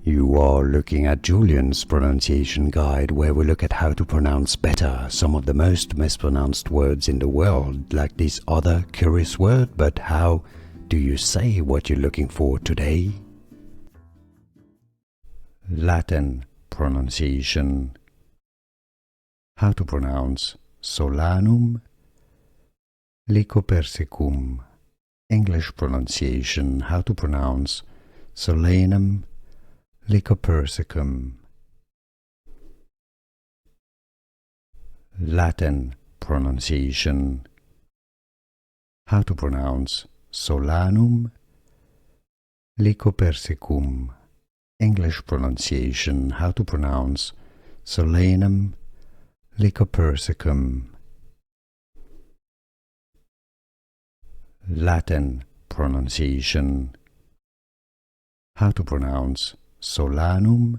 You are looking at Julian's pronunciation guide, where we look at how to pronounce better some of the most mispronounced words in the world, like this other curious word. But how do you say what you're looking for today? Latin pronunciation. How to pronounce Solanum Lycopersicum. English pronunciation. How to pronounce Solanum Lycopersicum. Latin pronunciation. How to pronounce Solanum Lycopersicum. English pronunciation. How to pronounce Solanum Lycopersicum. Latin pronunciation. How to pronounce Solanum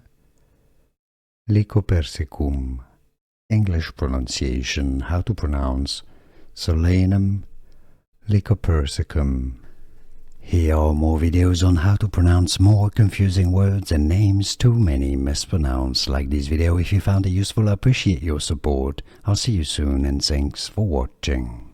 Lycopersicum. English pronunciation. How to pronounce Solanum Lycopersicum. Here are more videos on how to pronounce more confusing words and names too many mispronounced. Like this video if you found it useful. I appreciate your support. I'll see you soon and thanks for watching.